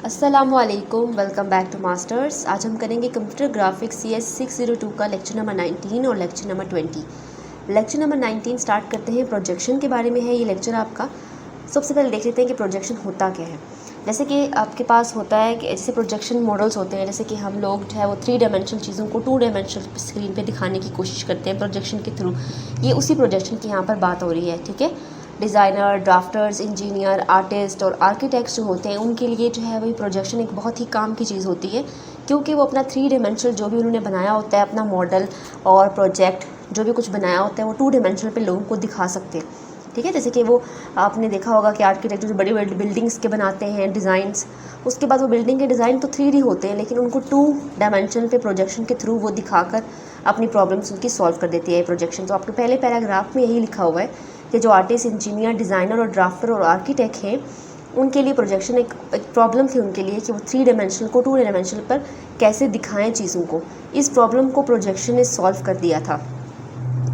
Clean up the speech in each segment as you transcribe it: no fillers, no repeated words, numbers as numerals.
अस्सलामुअलैकुम, welcome back to masters. आज हम करेंगे कंप्यूटर ग्राफिक्स CS 602 का लेक्चर नंबर 19 और lecture number 20। Lecture number 19 start करते हैं। प्रोजेक्शन के बारे में है ये लेक्चर आपका। सबसे पहले देख लेते हैं कि प्रोजेक्शन होता क्या है। जैसे कि आपके पास होता है कि ऐसे प्रोजेक्शन मॉडल्स होते हैं, जैसे कि हम लोग जो है वो 3 डायमेंशनल चीज़ों को 2 डायमेंशनल स्क्रीन पे दिखाने की कोशिश करते हैं प्रोजेक्शन के थ्रू। ये उसी प्रोजेक्शन की यहाँ पर बात हो रही है, ठीक है। डिज़ाइनर, ड्राफ्टर्स, इंजीनियर, आर्टिस्ट और आर्किटेक्ट्स जो होते हैं उनके लिए जो है वही प्रोजेक्शन एक बहुत ही काम की चीज़ होती है, क्योंकि वो अपना 3 डायमेंशनल जो भी उन्होंने बनाया होता है, अपना मॉडल और प्रोजेक्ट जो भी कुछ बनाया होता है वो 2 डायमेंशनल पे लोगों को दिखा सकते हैं, ठीक है। जैसे कि वो आपने देखा होगा कि आर्किटेक्ट जो बड़ी बड़ी बिल्डिंग्स के बनाते हैं डिज़ाइंस, उसके बाद वो बिल्डिंग के डिज़ाइन तो 3D होते हैं, लेकिन उनको 2 डायमेंशन पे प्रोजेक्शन के थ्रू वो दिखाकर अपनी प्रॉब्लम्स उनकी सॉल्व कर देती है प्रोजेक्शन। तो आपके पहले पैराग्राफ में यही लिखा हुआ है कि जो आर्टिस्ट, इंजीनियर, डिज़ाइनर और ड्राफ्टर और आर्किटेक्ट हैं उनके लिए प्रोजेक्शन एक प्रॉब्लम थी उनके लिए कि वो 3 डायमेंशनल को 2 डायमेंशनल पर कैसे दिखाएं चीज़ों को। इस प्रॉब्लम को प्रोजेक्शन ने सॉल्व कर दिया था।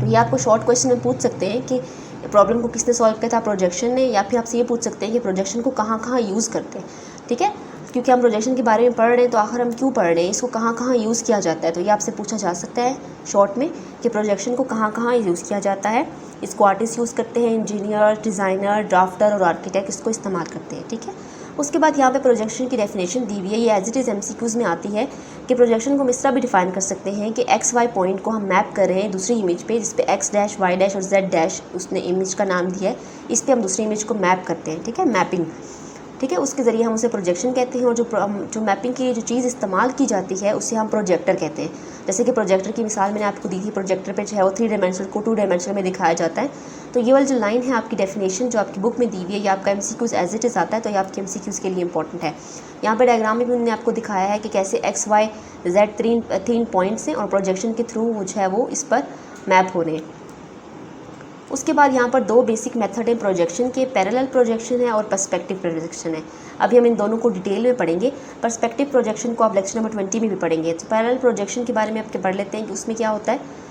तो ये आपको शॉर्ट क्वेश्चन में पूछ सकते हैं कि प्रॉब्लम को किसने सॉल्व किया था, प्रोजेक्शन ने, या फिर आपसे ये पूछ सकते हैं कि प्रोजेक्शन को कहाँ कहाँ यूज़ करते हैं, ठीक है। क्योंकि हम प्रोजेक्शन के बारे में पढ़ रहे हैं तो आखिर हम क्यों पढ़ रहे हैं, इसको कहाँ कहाँ यूज़ किया जाता है, तो ये आपसे पूछा जा सकता है शॉर्ट में कि प्रोजेक्शन को कहाँ कहाँ यूज़ किया जाता है। इसको आर्टिस्ट यूज़ करते हैं, इंजीनियर, डिज़ाइनर, ड्राफ्टर और आर्किटेक्ट इसको इस्तेमाल करते हैं, ठीक है। उसके बाद यहाँ पे प्रोजेक्शन की डेफिनेशन दी हुई है, ये एज इट इज़ MCQs में आती है कि प्रोजेक्शन को हम इस तरह भी डिफाइन कर सकते हैं कि XY पॉइंट को हम मैप कर रहे हैं दूसरी इमेज पे, जिस पे X डैश, Y डैश और Z डैश उसने इमेज का नाम दिया है, इस पर हम दूसरी इमेज को मैप करते हैं, ठीक है, मैपिंग, ठीक है। उसके ज़रिए हम उसे प्रोजेक्शन कहते हैं। और जो मैपिंग की जो चीज़ इस्तेमाल की जाती है उसे हम प्रोजेक्टर कहते हैं। जैसे कि प्रोजेक्टर की मिसाल मैंने आपको दी थी, प्रोजेक्टर पे जो है वो 3 डायमेंशनल को 2 डायमेंशनल में दिखाया जाता है। तो ये वाली जो लाइन है आपकी डेफिनेशन जो आपकी बुक में दी हुई है, ये आपका MCQs एज इट इज़ आता है, तो ये आपके MCQs के लिए इंपॉर्टेंट है। यहाँ पर डायग्राम में भी उन्होंने आपको दिखाया है कि कैसे XY Z 3 पॉइंट्स हैं और प्रोजेक्शन के थ्रू वो जो है वो इस पर मैप हो रहे हैं। उसके बाद यहाँ पर 2 बेसिक मेथड हैं प्रोजेक्शन के, पैरेलल प्रोजेक्शन है और पर्सपेक्टिव प्रोजेक्शन है। अभी हम इन दोनों को डिटेल में पढ़ेंगे। पर्सपेक्टिव प्रोजेक्शन को आप लेक्चर नंबर 20 में भी पढ़ेंगे। तो पैरेलल प्रोजेक्शन के बारे में आपके पढ़ लेते हैं कि उसमें क्या होता है।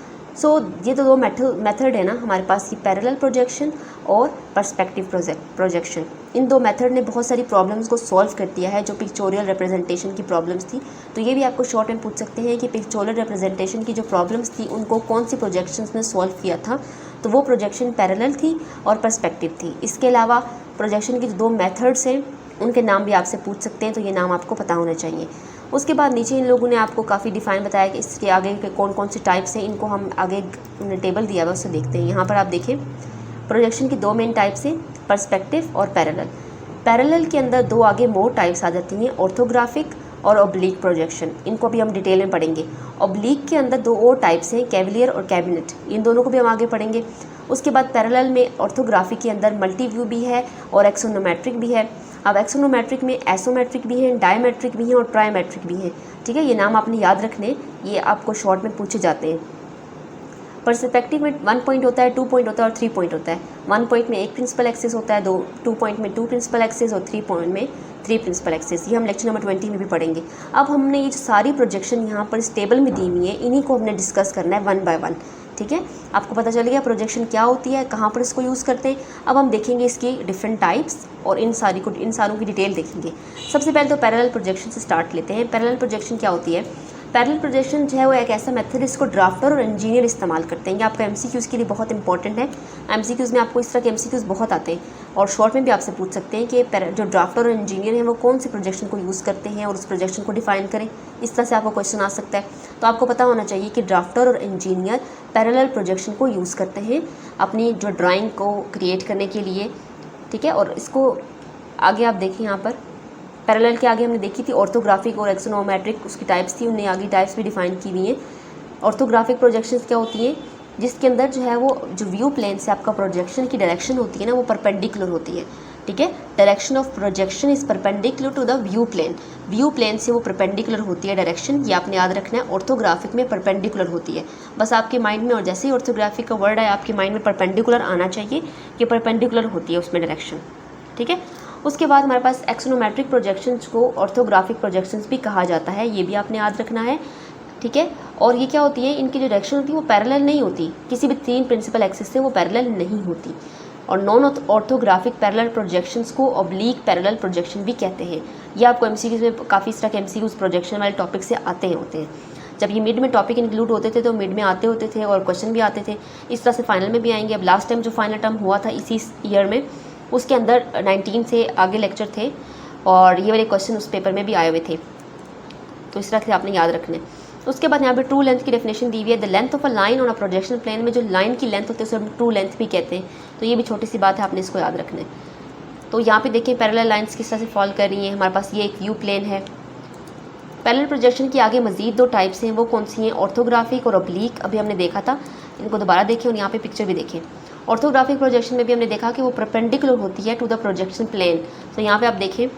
ये तो 2 मेथड है ना हमारे पास, ये पैरेलल प्रोजेक्शन और पर्सपेक्टिव प्रोजेक्शन। इन 2 मेथड ने बहुत सारी प्रॉब्लम्स को सॉल्व कर दिया है जो पिक्चोरियल रिप्रेजेंटेशन की प्रॉब्लम्स थी। तो ये भी आपको शॉर्ट में पूछ सकते हैं कि पिक्चोरियल रिप्रेजेंटेशन की जो प्रॉब्लम्स थी उनको कौन सी प्रोजेक्शंस ने सॉल्व किया था। तो वो प्रोजेक्शन पैरेलल थी और पर्सपेक्टिव थी। इसके अलावा प्रोजेक्शन के जो 2 मेथड्स हैं उनके नाम भी आपसे पूछ सकते हैं, तो ये नाम आपको पता होना चाहिए। उसके बाद नीचे इन लोगों ने आपको काफ़ी डिफाइन बताया कि इसके आगे के कौन कौन से टाइप्स हैं। इनको हम आगे टेबल दिया हुआ उससे देखते हैं। यहाँ पर आप देखें प्रोजेक्शन की 2 मेन टाइप्स हैं, पर्सपेक्टिव और पैरेलल। पैरेलल के अंदर 2 आगे मोर टाइप्स आ जाती हैं, ऑर्थोग्राफिक और ऑब्लिक प्रोजेक्शन। इनको भी हम डिटेल में पढ़ेंगे। ऑब्लिक के अंदर 2 और टाइप्स हैं, कैविलियर और कैबिनेट। इन दोनों को भी हम आगे पढ़ेंगे। उसके बाद पैरेलल में ऑर्थोग्राफी के अंदर मल्टी व्यू भी है और एक्सोनोमेट्रिक भी है। अब एक्सोनोमेट्रिक में एसोमेट्रिक भी है, डायमेट्रिक भी है और ट्राइमेट्रिक भी है, ठीक है। ये नाम आपने याद रखने, ये आपको शॉर्ट में पूछे जाते हैं। पर्सपेक्टिव में 1 पॉइंट होता है, 2 पॉइंट होता है और 3 पॉइंट होता है। 1 पॉइंट में 1 प्रिंसिपल एक्सिस होता है, 2 पॉइंट में 2 प्रिंसिपल एक्सिस और 3 पॉइंट में 3 प्रिंसिपल एक्सिस। ये हम लेक्चर नंबर 20 में भी पढ़ेंगे। अब हमने ये सारी प्रोजेक्शन यहाँ पर इस टेबल में दी हुई है, इन्हीं को हमने डिस्कस करना है 1 बाय 1, ठीक है। आपको पता चल गया प्रोजेक्शन क्या होती है, कहाँ पर इसको यूज़ करते हैं। अब हम देखेंगे इसकी डिफरेंट टाइप्स और इन सारों की डिटेल देखेंगे। सबसे पहले तो पैरेलल प्रोजेक्शन से स्टार्ट लेते हैं। पैरेलल प्रोजेक्शन क्या होती है। पैरेलल प्रोजेक्शन जो है वो एक ऐसा मेथड इसको ड्राफ्टर और इंजीनियर इस्तेमाल करते हैं। ये आपका MCQs के लिए बहुत इंपॉर्टेंट है। MCQs में आपको इस तरह के MCQs बहुत आते हैं और शॉर्ट में भी आपसे पूछ सकते हैं कि जो ड्राफ्टर और इंजीनियर हैं वो कौन से प्रोजेक्शन को यूज़ करते हैं और उस प्रोजेक्शन को डिफाइन करें। इस तरह से आपको क्वेश्चन आ सकता है। तो आपको पता होना चाहिए कि ड्राफ्टर और इंजीनियर पैरेलल प्रोजेक्शन को यूज़ करते हैं अपनी जो ड्राइंग को क्रिएट करने के लिए, ठीक है। और इसको आगे आप देखें, यहाँ पर पैरेलल के आगे हमने देखी थी ऑर्थोग्राफिक और एक्सोनोमेट्रिक, उसकी टाइप्स थी, उन्हें आगे टाइप्स भी डिफाइन की हुई हैं। ऑर्थोग्राफिक प्रोजेक्शंस क्या होती हैं, जिसके अंदर जो है वो जो व्यू प्लेन से आपका प्रोजेक्शन की डायरेक्शन होती है ना वो परपेंडिकुलर होती है, ठीक है। Direction of projection is perpendicular to the view plane. View plane से वो परपेंडिकुलर होती है डायरेक्शन, ये आपने याद रखना है। ऑर्थोग्राफिक में परपेंडिकुलर होती है, बस आपके माइंड में, और जैसे ही ऑर्थोग्राफिक का वर्ड है आपके माइंड में परपेंडिकुलर आना चाहिए कि परपेंडिकुलर होती है उसमें डायरेक्शन, ठीक है। उसके बाद हमारे पास एक्सोनोमेट्रिक प्रोजेक्शंस को ऑर्थोग्राफिक प्रोजेक्शंस भी कहा जाता है, ये भी आपने याद रखना है, ठीक है। और ये क्या होती है, इनकी जो डायरेक्शन होती है वो पैरेलल नहीं होती, किसी भी 3 प्रिंसिपल एक्सिस से वो पैरेलल नहीं होती। और नॉन ऑर्थोग्राफिक पैरेलल प्रोजेक्शंस को ऑब्लीक पैरेलल प्रोजेक्शन भी कहते हैं। ये आपको एमसीक्यूज में काफ़ी इस तरह के एमसीक्यूज प्रोजेक्शन वाले टॉपिक से आते हैं। जब ये मिड में टॉपिक इंक्लूड होते थे तो मिड में आते होते थे और क्वेश्चन भी आते थे, इस तरह से फाइनल में भी आएंगे। अब लास्ट टाइम जो फाइनल टर्म हुआ था इसी ईयर में, उसके अंदर 19 से आगे लेक्चर थे और ये वाले क्वेश्चन उस पेपर में भी आए हुए थे, तो इस तरह से आपने याद रखने। उसके बाद यहाँ पे ट्रू लेंथ की डेफिनेशन दी हुई है। The length of a line on a projection plane में जो लाइन की लेंथ होती है उसे हम ट्रू लेंथ भी कहते हैं, तो ये भी छोटी सी बात है, आपने इसको याद रखना है। तो यहाँ पे देखिए पैरेलल लाइंस किस तरह से फॉल कर रही हैं। हमारे पास ये एक व्यू प्लेन है। पैरेलल प्रोजेक्शन की आगे मजीद 2 टाइप्स हैं, वो कौन सी हैं? ऑर्थोग्राफिक और ऑब्लीक। अभी हमने देखा था, इनको दोबारा देखें और यहाँ पे पिक्चर भी देखें। ऑर्थोग्राफिक प्रोजेक्शन में भी हमने देखा कि वो परपेंडिकुलर होती है टू द प्रोजेक्शन प्लेन। तो यहाँ पे आप देखें,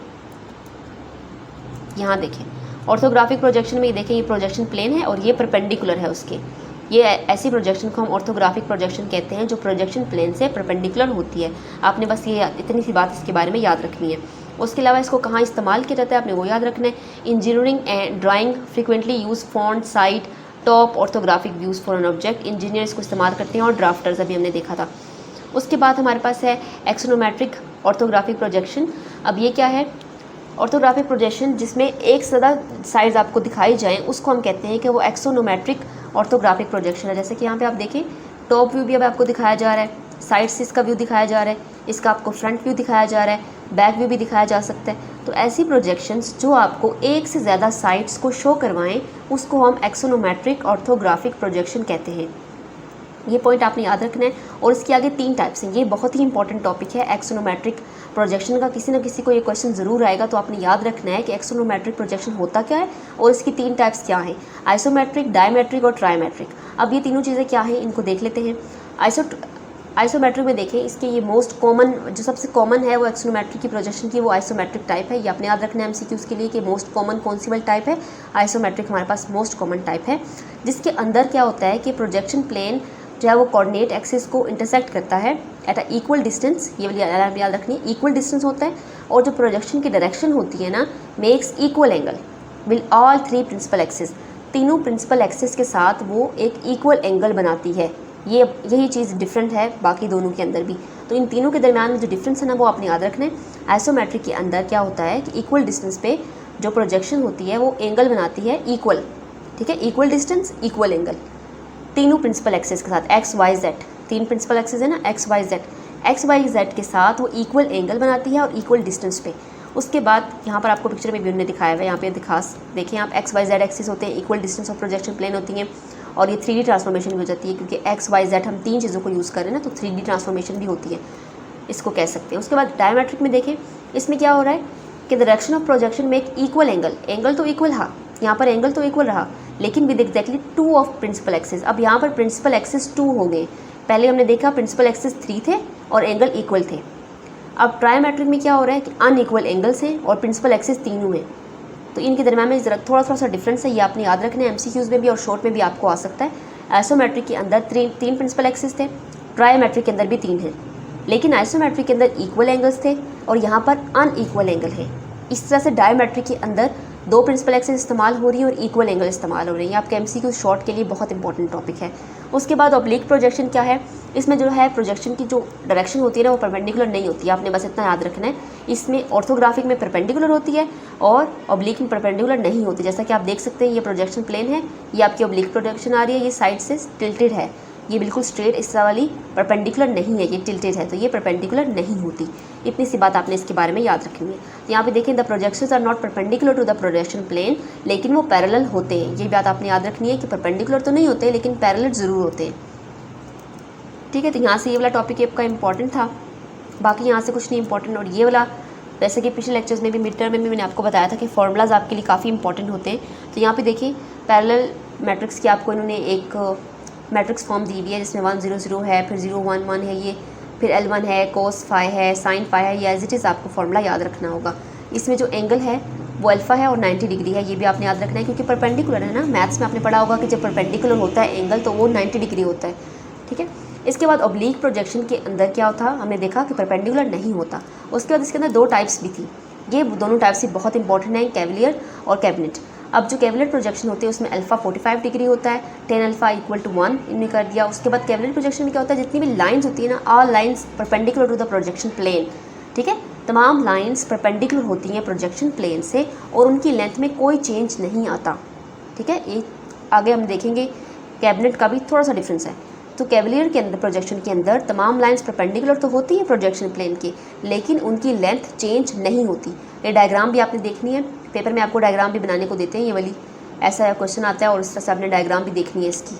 यहाँ देखें ऑर्थोग्राफिक प्रोजेक्शन में, ये देखें ये प्रोजेक्शन प्लेन है और ये परपेंडिकुलर है उसके। ये ऐसी प्रोजेक्शन को हम ऑर्थोग्राफिक प्रोजेक्शन कहते हैं जो प्रोजेक्शन प्लेन से परपेंडिकुलर होती है। आपने बस ये इतनी सी बात इसके बारे में याद रखनी है। उसके अलावा इसको कहाँ इस्तेमाल किया जाता है आपने वो याद रखना है। Engineering and drawing frequently use font site top orthographic views for an object. Engineer इसको इस्तेमाल करते हैं और ड्राफ्टर्स अभी हमने देखा था। उसके बाद हमारे पास है एक्सोनोमेट्रिक ऑर्थोग्राफिक प्रोजेक्शन। अब ये क्या है? ऑर्थोग्राफिक प्रोजेक्शन जिसमें एक से ज़्यादा साइड्स आपको दिखाई जाएँ उसको हम कहते हैं कि वो एक्सोनोमेट्रिक ऑर्थोग्राफिक प्रोजेक्शन है। जैसे कि यहाँ पे आप देखें टॉप व्यू भी अब आपको दिखाया जा रहा है, साइड से इसका व्यू दिखाया जा रहा है, इसका आपको फ्रंट व्यू दिखाया जा रहा है, बैक व्यू भी दिखाया जा सकता है। तो ऐसी प्रोजेक्शंस जो आपको एक से ज़्यादा साइड्स को शो करवाएं उसको हम एक्सोनोमेट्रिक ऑर्थोग्राफिक प्रोजेक्शन कहते हैं। ये पॉइंट आपने याद रखना है। और इसके आगे 3 टाइप्स हैं। ये बहुत ही इंपॉर्टेंट टॉपिक है एक्सोनोमेट्रिक प्रोजेक्शन का। किसी न किसी को ये क्वेश्चन ज़रूर आएगा, तो आपने याद रखना है कि एक्सोनोमेट्रिक प्रोजेक्शन होता क्या है और इसकी 3 टाइप्स क्या हैं, आइसोमेट्रिक, डायमेट्रिक और ट्राइमेट्रिक। अब ये तीनों चीज़ें क्या हैं इनको देख लेते हैं। आइसोमेट्रिक में देखें, इसके ये मोस्ट कॉमन जो सबसे कॉमन है वो एक्सोनोमेट्रिक की प्रोजेक्शन की वो आइसोमेट्रिक टाइप है। ये आपने याद रखना है एमसीक्यूज़ के लिए कि मोस्ट कॉमन कौन सी वाली टाइप है, आइसोमेट्रिक हमारे पास मोस्ट कॉमन टाइप है। जिसके अंदर क्या होता है कि प्रोजेक्शन प्लेन जो है वो कोऑर्डिनेट एक्सिस को इंटरसेक्ट करता है एट अ इक्वल डिस्टेंस। ये वाली याद रखनी है, इक्वल डिस्टेंस होता है। और जो प्रोजेक्शन की डायरेक्शन होती है ना, makes equal angle with all 3 principal axis. तीनों प्रिंसिपल एक्सिस के साथ वो एक इक्वल एंगल बनाती है। यही चीज़ डिफरेंट है बाकी दोनों के अंदर भी। तो इन तीनों के दरमियान में जो डिफरेंस है ना वो आपने याद रखना है। आइसोमेट्रिक के अंदर क्या होता है कि इक्वल डिस्टेंस पे जो प्रोजेक्शन होती है वो एंगल बनाती है इक्वल, ठीक है, इक्वल डिस्टेंस इक्वल एंगल तीनों प्रिंसिपल एक्सिस के साथ। X Y Z 3 principal axis है ना, एक्स वाई जेड के साथ वो इक्वल एंगल बनाती है और इक्वल डिस्टेंस पे। उसके बाद यहाँ पर आपको पिक्चर में भी उन्होंने दिखाया हुआ है, यहाँ पे देखें आप, एक्स वाई जेड एक्सिस होते हैं, equal distance of projection plane होती हैं और ये 3D ट्रांसफॉर्मेशन भी हो जाती है क्योंकि एक्स वाई जेड हम 3 चीज़ों को यूज़ कर रहे हैं ना, तो 3D ट्रांसफॉर्मेशन भी होती है, इसको कह सकते हैं। उसके बाद डायमेट्रिक में देखें, इसमें क्या हो रहा है कि द डायरेक्शन ऑफ प्रोजेक्शन में एक इक्वल एंगल तो इक्वल रहा, यहाँ पर एंगल तो इक्वल रहा, लेकिन with exactly 2 of principal axis. अब यहाँ पर प्रिंसिपल एक्सिस 2 हो गए। पहले हमने देखा प्रिंसिपल एक्सिस 3 थे और एंगल इक्वल थे। अब ट्राइमेट्रिक में क्या हो रहा है कि अनइक्वल एंगल्स हैं और प्रिंसिपल एक्सिस 3 हैं, तो इनके दरम्यान में ज़रा थोड़ा सा डिफरेंस है, ये आपने याद रखना है। एमसीक्यूज़ में भी और शॉर्ट में भी आपको आ सकता है। आइसोमेट्रिक के अंदर 3 प्रिंसिपल एक्सिस थे, ट्राइमेट्रिक के अंदर भी 3 हैं, लेकिन आइसोमेट्रिक के अंदर इक्वल एंगल्स थे और यहाँ पर अनइक्वल एंगल है। इस तरह से डायमेट्रिक के अंदर 2 प्रिंसिपल एक्सिस इस्तेमाल हो रही है और इक्वल एंगल इस्तेमाल हो रही है। आपके एमसीक्यू शॉर्ट के लिए बहुत इंपॉर्टेंट टॉपिक है। उसके बाद ऑब्लिक प्रोजेक्शन क्या है, इसमें जो है प्रोजेक्शन की जो डायरेक्शन होती है ना वो परपेंडिकुलर नहीं होती है, आपने बस इतना याद रखना है। इसमें ऑर्थोग्राफिक में परपेंडिकुलर होती है और ऑब्लिक में परपेंडिकुलर नहीं होती। जैसा कि आप देख सकते हैं ये प्रोजेक्शन प्लेन है, ये आपकी ऑब्लिक प्रोजेक्शन आ रही है, ये साइड से टिल्टेड है, ये बिल्कुल स्ट्रेट इस वाली परपेंडिकुलर नहीं है, ये टिल्टेड है, तो ये परपेंडिकुलर नहीं होती। इतनी सी बात आपने इसके बारे में याद रखनी है। यहाँ पे देखें the projections are not perpendicular to the projection plane, लेकिन वो पैरेलल होते हैं। ये बात आपने याद रखनी है कि परपेंडिकुलर तो नहीं होते लेकिन पैरेलल ज़रूर होते हैं, ठीक है। तो यहाँ से ये वाला टॉपिक आपका इंपॉर्टेंट था, बाकी यहाँ से कुछ नहीं इंपॉर्टेंट। और ये वाला जैसे कि पिछले लेक्चर्स में भी मिड टर्म में भी मैंने आपको बताया था कि फार्मूलाज आपके लिए काफ़ी इंपॉर्टेंट होते हैं। तो यहाँ पे देखिए पैरेलल मैट्रिक्स की आपको इन्होंने एक मैट्रिक्स फॉर्म दी हुई है जिसमें 1 0 0 है, फिर 0 1 1 है, ये फिर L1 है, cos फाई है, sin फाई है, या एज इट इज़ आपको फार्मूला याद रखना होगा। इसमें जो एंगल है वो अल्फ़ा है और 90 डिग्री है, ये भी आपने याद रखना है क्योंकि परपेंडिकुलर है ना। मैथ्स में आपने पढ़ा होगा कि जब परपेंडिकुलर होता है एंगल तो वो 90 डिग्री होता है, ठीक है। इसके बाद ऑब्लिक प्रोजेक्शन के अंदर क्या होता, हमने देखा कि परपेंडिकुलर नहीं होता। उसके बाद इसके अंदर 2 टाइप्स भी थी, ये दोनों टाइप्स ही बहुत इंपॉर्टेंट हैं, कैवलियर और कैबिनेट। अब जो कैवलेट प्रोजेक्शन होते हैं उसमें अल्फा 45 डिग्री होता है, tan अल्फा इक्वल टू 1 इनमें कर दिया। उसके बाद कैवलेट प्रोजेक्शन में क्या होता है, जितनी भी लाइंस होती है ना, all lines perpendicular to the projection plane, ठीक है, तमाम लाइंस परपेंडिकुलर होती हैं प्रोजेक्शन प्लेन से और उनकी लेंथ में कोई चेंज नहीं आता, ठीक है। ये आगे हम देखेंगे कैबिनेट का भी थोड़ा सा डिफरेंस है। तो कैवलियर के अंदर प्रोजेक्शन के अंदर तमाम लाइंस परपेंडिकुलर तो होती है प्रोजेक्शन प्लेन की, लेकिन उनकी लेंथ चेंज नहीं होती। ये डायग्राम भी आपने देखनी है, पेपर में आपको डायग्राम भी बनाने को देते हैं, ये वाली ऐसा क्वेश्चन आता है और इस तरह से आपने डायग्राम भी देखनी है इसकी,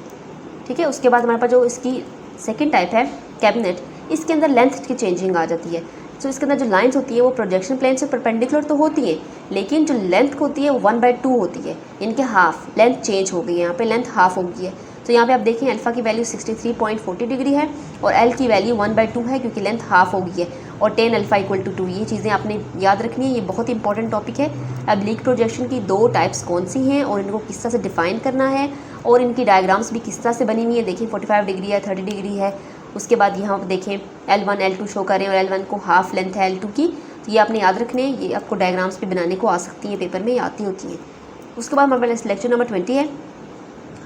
ठीक है। उसके बाद हमारे पास जो इसकी सेकेंड टाइप है कैबिनेट, इसके अंदर लेंथ की चेंजिंग आ जाती है। तो इसके अंदर जो लाइंस होती है वो प्रोजेक्शन प्लेन से परपेंडिकुलर तो होती है, लेकिन जो लेंथ होती है वो 1/2 होती है, इनके हाफ लेंथ चेंज हो गई है, यहाँ पे लेंथ हाफ हो गई है। तो यहाँ पे आप देखें अल्फ़ा की वैल्यू 63.40 डिग्री है और एल की वैल्यू 1/2 है क्योंकि लेंथ हाफ हो गई है, और tan अल्फ़ा इक्वल टू 2। ये चीज़ें आपने याद रखनी है, ये बहुत ही इंपॉर्टेंट टॉपिक है। ऑब्लिक प्रोजेक्शन की 2 टाइप्स कौन सी हैं और इनको किस तरह से डिफाइन करना है और इनकी डायग्राम्स भी किस तरह से बनी हुई है। देखिए 45 डिग्री है, 30 डिग्री है। उसके बाद यहाँ पर देखें L1 L2 शो करें और L1 को हाफ लेंथ है L2 की, तो ये आपने याद रखने हैं। ये आपको डायग्राम्स भी बनाने को आ सकती हैं, पेपर में आती होती हैं। उसके बाद हमारे पास लेक्चर नंबर 20 है।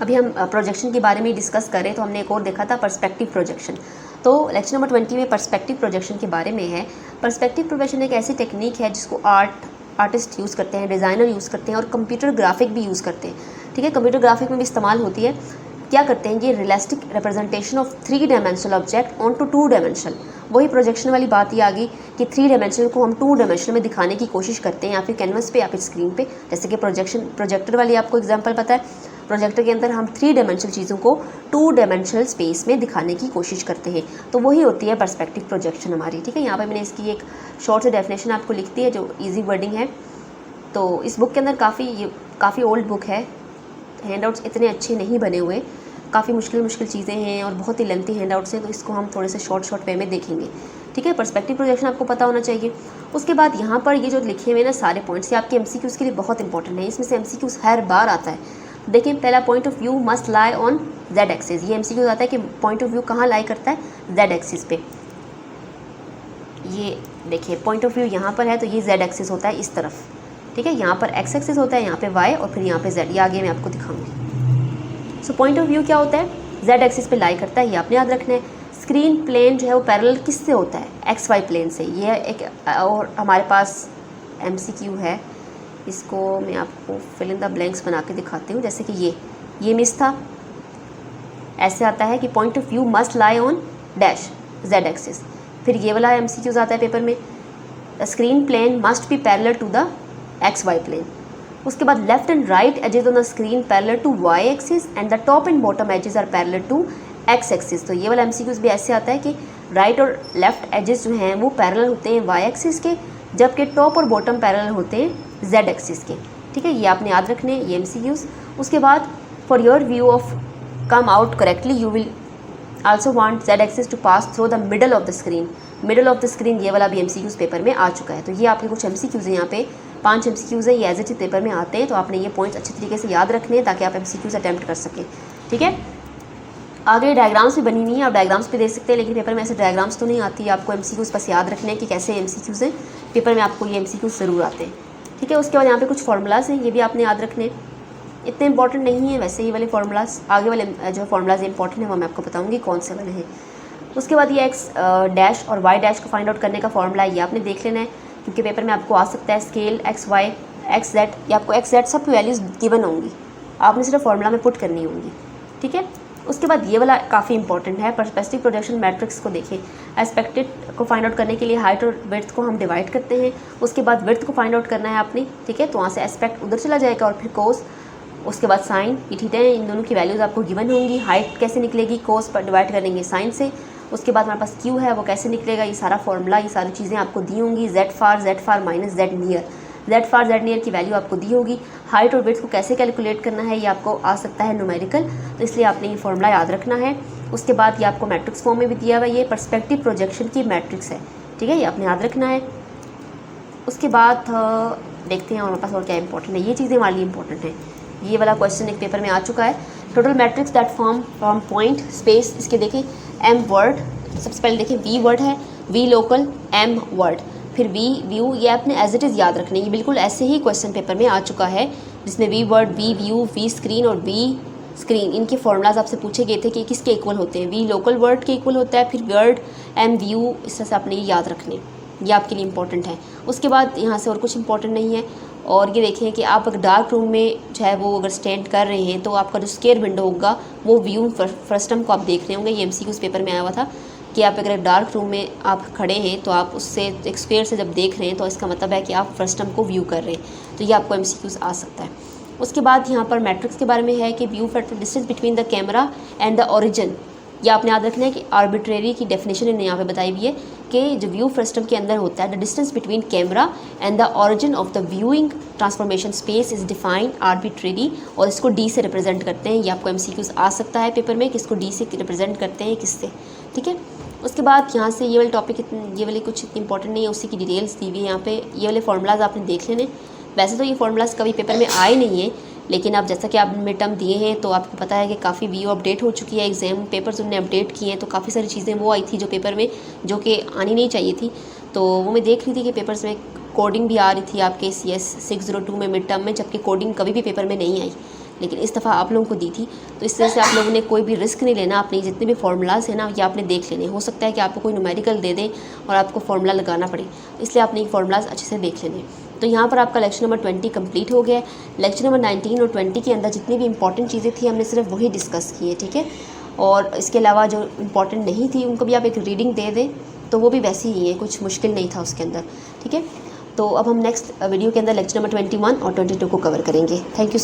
अभी हम प्रोजेक्शन के बारे में डिस्कस करें तो हमने एक और देखा था पर्सपेक्टिव प्रोजेक्शन। तो लेक्चर नंबर 20 में पर्सपेक्टिव प्रोजेक्शन के बारे में है। पर्सपेक्टिव प्रोजेक्शन एक ऐसी टेक्निक है जिसको आर्टिस्ट यूज़ करते हैं, डिज़ाइनर यूज़ करते हैं और कंप्यूटर ग्राफिक भी यूज़ करते हैं, ठीक है। कंप्यूटर ग्राफिक में भी इस्तेमाल होती है। क्या करते हैं, ये realistic representation of 3 dimensional object on to 2 dimensional. वही प्रोजेक्शन वाली बात ही आ गई कि 3 डायमेंशनल को हम 2 डायमेंशनल में दिखाने की कोशिश करते हैं, या फिर कैनवस पे या फिर स्क्रीन पे। जैसे कि प्रोजेक्टर वाली आपको एग्जांपल पता है, प्रोजेक्टर के अंदर हम 3 डायमेंशनल चीज़ों को 2 डायमेंशनल स्पेस में दिखाने की कोशिश करते हैं, तो वही होती है पर्सपेक्टिव प्रोजेक्शन हमारी, ठीक है। यहाँ पर मैंने इसकी एक शॉर्ट से डेफिनेशन आपको लिख दी है जो ईजी वर्डिंग है। तो इस बुक के अंदर काफ़ी ओल्ड बुक है, हैंडआउट्स इतने अच्छे नहीं बने हुए, काफ़ी मुश्किल चीज़ें हैं और बहुत ही लेंथी हैंडआउट्स हैं, तो इसको हम थोड़े से शॉर्ट वे में देखेंगे, ठीक है। पर्सपेक्टिव प्रोजेक्शन आपको पता होना चाहिए। उसके बाद यहाँ पर ये जो लिखे हुए ना सारे पॉइंट्स, ये आपके MCQs के लिए बहुत इंपॉर्टेंट है। इसमें से MCQs हर बार आता है। देखिए पहला point of view must lie on Z axis. ये MCQ आता है कि पॉइंट ऑफ व्यू कहाँ लाई करता है, Z एक्सिस पे। ये देखिए पॉइंट ऑफ व्यू यहाँ पर है तो ये Z एक्सिस होता है इस तरफ, ठीक है। यहाँ पर X एक्सिस होता है, यहाँ पे Y और फिर यहाँ पे Z। ये आगे मैं आपको दिखाऊंगी। सो पॉइंट ऑफ व्यू क्या होता है, Z एक्सिस पे लाई करता है, ये आपने याद रखना है। स्क्रीन प्लेन जो है वो पैरेलल किससे होता है, XY प्लेन से। ये एक और हमारे पास MCQ है, इसको मैं आपको फिल इन द ब्लैंक्स बना के दिखाती हूँ। जैसे कि ये मिस था, ऐसे आता है कि point of view must lie on dash Z axis. फिर ये वाला MCQ आता है पेपर में, screen plane must be parallel to the XY plane. उसके बाद left and right edges on the screen parallel to Y axis and the top and bottom edges are parallel to X axis. तो ये वाला MCQ भी ऐसे आता है कि राइट और लेफ्ट एजेस जो हैं वो पैरेलल होते हैं Y एक्सिस के, जबकि टॉप और बॉटम पैरेलल होते हैं Z एक्सिस के, ठीक है। ये आपने याद रखने ये MCQs। उसके बाद for your view of come out correctly you will also want Z axis to pass through the middle of the screen. Middle of the screen ये वाला भी MCQs पेपर में आ चुका है। तो ये आपके कुछ MCQs हैं, यहाँ पे 5 MCQs हैं, ये एज इट इज पेपर में आते हैं। तो आपने ये पॉइंट्स अच्छे तरीके से याद रखने हैं ताकि आप MCQs अटैम्प्ट कर सकें, ठीक है। आगे डायग्राम्स भी बनी हुई हैं, आप डायग्राम्स भी देख सकते हैं, लेकिन पेपर में ऐसे डायग्राम्स तो नहीं आती। आपको MCQs बस याद रखने हैं कि कैसे MCQs हैं, पेपर में आपको ये MCQs ज़रूर आते हैं, ठीक है। उसके बाद यहाँ पे कुछ फार्मूलाज हैं, ये भी आपने याद रखने। इतने इंपॉर्टेंट नहीं है वैसे ये वाले फार्मूलाज, आगे वाले जो फार्मूलाज इंपॉर्टेंट हैं वो मैं आपको बताऊँगी कौन से वाले हैं। उसके बाद ये X डैश और Y डैश को फाइंड आउट करने का फार्मूला ये आपने देख लेना है, क्योंकि पेपर में आपको आ सकता है स्केल XY XZ, या आपको XZ सब वैल्यूज़ गिवन होंगी, आपने सिर्फ फार्मूला में पुट करनी होंगी, ठीक है। उसके बाद ये वाला काफ़ी इंपॉर्टेंट है, पर्सपेक्टिव प्रोजेक्शन मैट्रिक्स को देखें। एस्पेक्टेड को फाइंड आउट करने के लिए हाइट और विड्थ को हम डिवाइड करते हैं, उसके बाद विड्थ को फाइंड आउट करना है आपने, ठीक है। तो वहाँ से एस्पेक्ट उधर चला जाएगा और फिर कोस, उसके बाद साइन, ये थीटा है, इन दोनों की वैल्यूज़ आपको गिवन होंगी। हाइट कैसे निकलेगी, कोस पर डिवाइड करेंगे साइन से। उसके बाद हमारे पास क्यू है, वो कैसे निकलेगा, ये सारा फार्मूला, ये सारी चीज़ें आपको दी होंगी। Z फार माइनस Z नियर की वैल्यू आपको दी होगी। हाइट और विड्थ को कैसे कैलकुलेट करना है ये आपको आ सकता है न्यूमेरिकल, तो इसलिए आपने ये फार्मूला याद रखना है। उसके बाद ये आपको मैट्रिक्स फॉर्म में भी दिया हुआ है, ये पर्सपेक्टिव प्रोजेक्शन की मैट्रिक्स है, ठीक है, ये आपने याद रखना है। उसके बाद देखते हैं हमारे पास और क्या इंपॉर्टेंट है, ये चीज़ें हमारे लिए इंपॉर्टेंट हैं। ये वाला क्वेश्चन एक पेपर में आ चुका है, total matrix that form from point space. इसके देखें M वर्ड, सबसे पहले देखें V वर्ड है, V लोकल, M वर्ड, फिर V व्यू, ये आपने एज इट इज़ याद रखने। ये बिल्कुल ऐसे ही क्वेश्चन पेपर में आ चुका है जिसमें V world, V view, V screen और वी स्क्रीन, इनके फॉर्मूलाज आपसे पूछे गए थे कि किसके इक्वल होते हैं। वी लोकल वर्ड के इक्वल होता है, फिर वर्ड, एम व्यू, इस तरह से आपने ये याद रखने, ये आपके लिए इंपॉर्टेंट है। उसके बाद यहाँ से और कुछ इंपॉर्टेंट नहीं है। और ये देखें कि आप अगर डार्क रूम में जो है वो अगर स्टैंड कर रहे हैं तो आपका जो स्क्वायर विंडो होगा वो व्यू फ्रस्टम को आप देख रहे होंगे। ये एमसीक्यूज़ पेपर में आया हुआ था कि आप अगर डार्क रूम में आप खड़े हैं तो आप उससे एक स्क्वायर से जब देख रहे हैं तो इसका मतलब है कि आप फ्रस्टम को व्यू कर रहे हैं। तो ये आपको एमसीक्यूज़ आ सकता है। उसके बाद यहाँ पर मैट्रिक्स के बारे में है कि view factor distance between the camera and the origin. ये आपने याद रखना है कि आर्बिट्रेरी की डेफिनेशन इन्हें यहाँ पे बताई हुई है कि जो व्यू फ्रस्टम के अंदर होता है, the distance between camera and the origin of the viewing transformation space is defined arbitrary, और इसको डी से रिप्रेजेंट करते हैं। ये आपको एमसीक्यूज़ आ सकता है पेपर में कि इसको डी से रिप्रेजेंट करते हैं किससे, ठीक है। उसके बाद यहाँ से ये वाले टॉपिक ये वाले कुछ इतनी इंपॉर्टेंट नहीं है, उसी की डिटेल्स दी हुई है यहाँ पे। ये वाले फार्मूलाज आपने देख लेने। वैसे तो ये फार्मूलाज कभी पेपर में आए नहीं है, लेकिन अब जैसा कि आप मिड टर्म दिए हैं तो आपको पता है कि काफ़ी व्यू अपडेट हो चुकी है, एग्जाम पेपर्स उन्होंने अपडेट किए हैं, तो काफ़ी सारी चीज़ें वो आई थी जो पेपर में जो कि आनी नहीं चाहिए थी। तो वो मैं देख रही थी कि पेपर्स में कोडिंग भी आ रही थी आपके CS 602 में मिड टर्म में, जबकि कोडिंग कभी भी पेपर में नहीं आई, लेकिन इस दफ़ा आप लोगों को दी थी। तो इस तरह से आप लोगों ने कोई भी रिस्क नहीं लेना, अपने जितने भी फार्मूलाज हैं ना ये आपने देख लेने। हो सकता है कि आपको कोई न्यूमेरिकल दे दें और आपको फार्मूला लगाना पड़े, इसलिए आपने ये फार्मूलाज अच्छे से देख लेने। तो यहाँ पर आपका लेक्चर नंबर 20 कंप्लीट हो गया है। लेक्चर नंबर 19 और 20 के अंदर जितनी भी इंपॉर्टेंट चीज़ें थी हमने सिर्फ वही डिस्कस की है, ठीक है। और इसके अलावा जो इंपॉर्टेंट नहीं थी उनको भी आप एक रीडिंग दे दें तो वो भी वैसे ही है, कुछ मुश्किल नहीं था उसके अंदर, ठीक है। तो अब हम नेक्स्ट वीडियो के अंदर लेक्चर नंबर 21 और 22 को कवर करेंगे। Thank you so